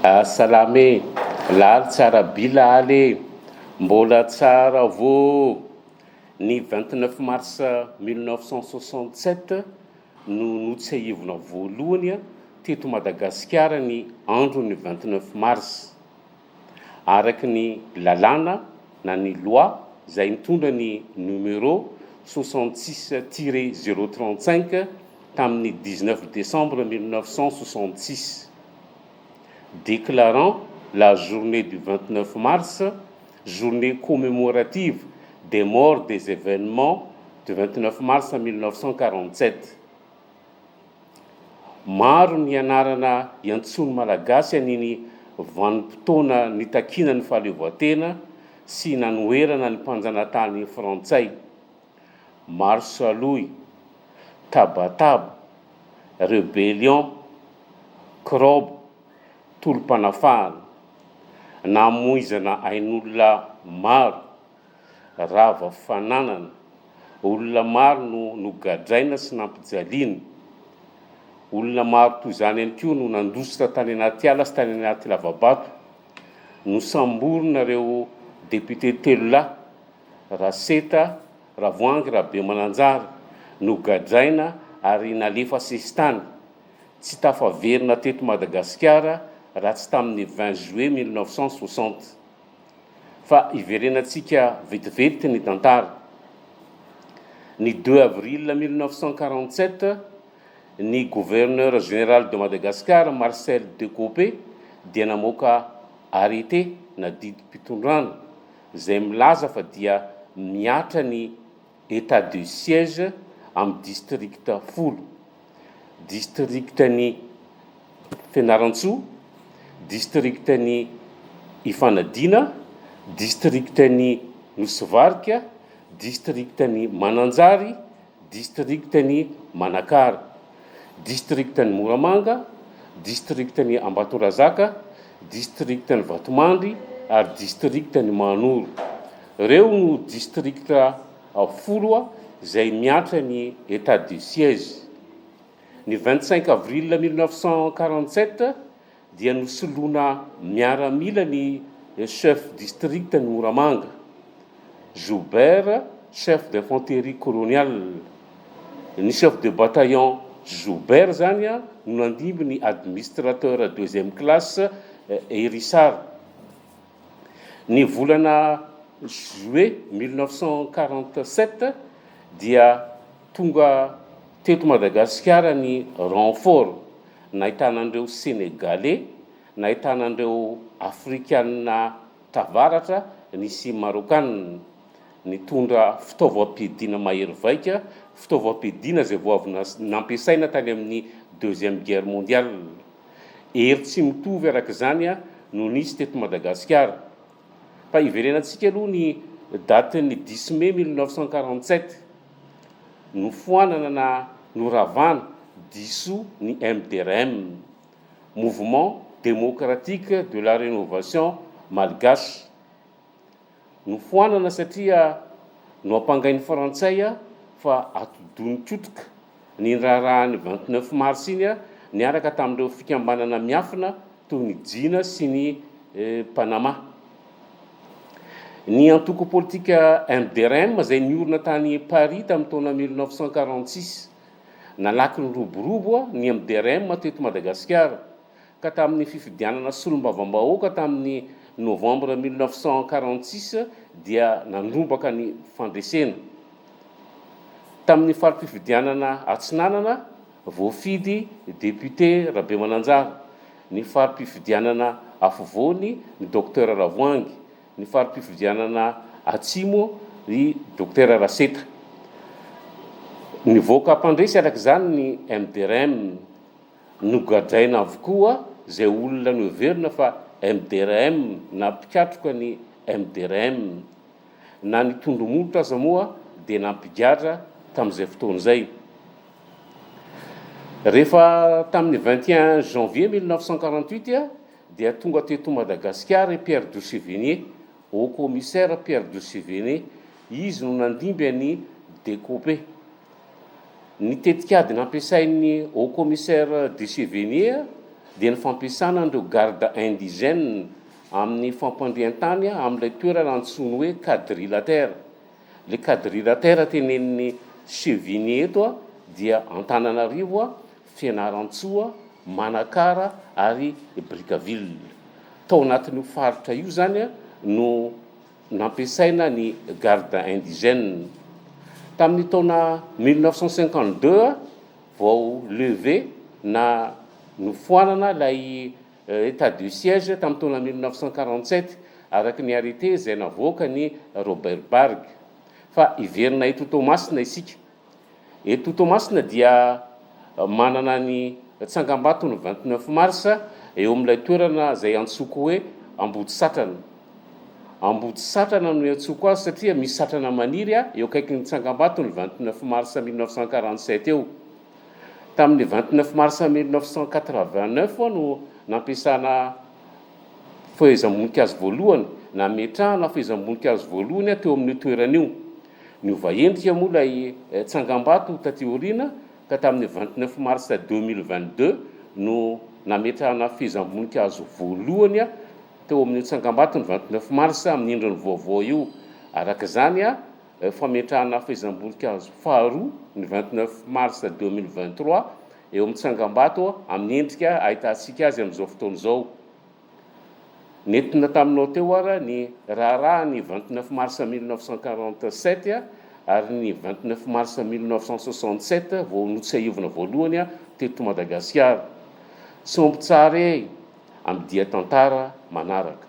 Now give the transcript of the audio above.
Salame, laly tsara bilale, mbola tsara vo. Ny 29 mars 1967 no notsehivona voalohany teto Madagasikara ny andro ny 29 mars. Araky ny lalàna na ny loi izay mitondra ny numéro 66-035 tamin'ny 19 décembre 1966. Déclarant la journée du 29 mars, journée commémorative des morts des événements du 29 mars 1947. Maro ny anarana iantsony malagasy aniny vanim-potoana nitakina ny fahaleovan-tena sy nanoerana ny mpanjanatany frantsay. Marsaloy, Tabataba, Rébellion, Krob, tolom-panafahana, namoizana ain'olona maro, rava fananana, olona maro no gadraina sy nampijaliana. Olona maro toy izany ihany koa no nandositra tany anaty ala sy tany anaty lavabato. Nosamborona député telo lahy, Raseta, Ravoangy, Rabemananjara, no gadraina ary nalefa sesitany. Tsy tafaverina teto Madagasikara raha tsy tamin'ny 20 juillet 1960. Fa iverenantsika vetivety ny tantara. Ny 2 avril 1947, ny gouverneur général de Madagascar, Marcel Decopé, dia namoaka arrêté na didim-pitondrana izay milaza fa dia miatra ny état de siège amin'ny district 10. Districtany Fianarantsoa, districtany Ifanadina, districtany Nosivarika, districtany Mananjary, districtany Manakara, districtany Moramanga, districtany Ambatorazaka, districtany Vatomandry ary districtany Manoro. Reo no districta 10 izay miatra ny état de siège. Ny 25 avril 1947 dia nosoloina miaramila ny chef district ny Moramanga, Joubert, chef d'infanterie coloniale. Ny chef de bataillon Joubert zany no nandimby ny administrateur deuxième classe Hérissard. Ny volana juillet 1947 dia tonga teto Madagasikara ny renfort nahitanandreo Sénégalais, nahitanandreo Afrikanina tavaratra, nisy Marokanina, nitondra fitaovam-piadiana mahery vaika, fitaovam-piadiana izay vao avy nampiasaina tany amin'ny deuxième guerre mondiale. Hery tsy mitovy arak'izany no nisy teto Madagasikara. Fa iverenantsika aloha ny daten'ny 10 mai 1947 nofoanana na noravana diso ny MDRM, Mouvement démocratique de la rénovation malgache. Nofoanana satria no ampangain'ny frantsay fa atodonikotroka ny raharahan'ny 29 mars iny niaraka tamin'ireo fikambanana miafina toy ny Jina sy ny Panama. Ny antoko politika MDRM izay niorina tany Paris tamin'ny taona 1946 nalaky ny roborobo ny MDRM teto Madagasikara ka tamin'ny fifidianana solombavam-bahoaka tamin'ny novembre 1946 dia nandrombaka ny fandresena. Tamin'ny farim-pifidianana Atsinanana voafidy député Rabemananjara, ny farim-pifidianana afovoany ny docteur Ravoangy, ny farim-pifidianana atsimo ny docteur Raseta. Nivoaka mpandresy arak'izany ny MDRM, nogadraina avokoa izay olona noheverina fa MDRM na mpikatroka ny MDRM na ny tondromolotra aza moa dia nampigadra tamin'izay fotoana izay. Rehefa tamin'ny 21 janvier 1948 dia tonga teto Madagasikara Pierre de Sévigné, haut commissaire Pierre de Sévigné, izy no nandimby any Decopé. Ny tetikady nampiasain'ny haut commissaire de Sévigné dia ny fampiasana an'ireo garde indigène amin'ny fampandrian-tany amin'ilay toerana antsoiny hoe quadrilatère. Le quadrilatère tenenin'ny Chevigny eto dia Antananarivo, Fianarantsoa, Manakara ary Brickaville. Tao anatin'io faritra io zany no nampiasaina ny garde indigène. Tamin'ny taona 1952 vao levé na nofoanana lay état de siège tamin'ny taona 1947 araky ny arrêté izay navoaka ny Robert Barg. Fa iverina eto Toamasina isika. Eto Toamasina dia manana ny tsangam-bato ny 29 mars eo amin'ilay toerana izay antsoko hoe Ambodisatrana. Ambodisatrana no antsoko azy satria misy satrana maniry eo akaikin'ny tsangam-bato ny 29 mars 1947 eo. Tamin'ny 29 mars 1989 no nampiasana fehezam-boninkazo voalohany na metrahana fehezam-boninkazo voalohany teo amin'ny toerana io. Niova endrika moa lay tsangam-bato taty aoriana ka tamin'ny 29 mars 2022 no nametrahana fehezam-boninkazo voalohany teo amin'ny tsangam-bato ny 29 mars amin'ny indrony vaovao io. Araka izany fametrahana fehezam-boninkazo faharoa ny 29 mars 2023 eo amin'ny tsangam-bato amin'ny endrika ahitantsika azy amin'izao fotoana izao. Nentina taminao teo ara ny raharaha ny 29 mars 1947 ary ny 29 mars 1967 vao notsahiovana voalohany teto Madagasikara. Sombo tsara amin'ny dia tantara manaraka.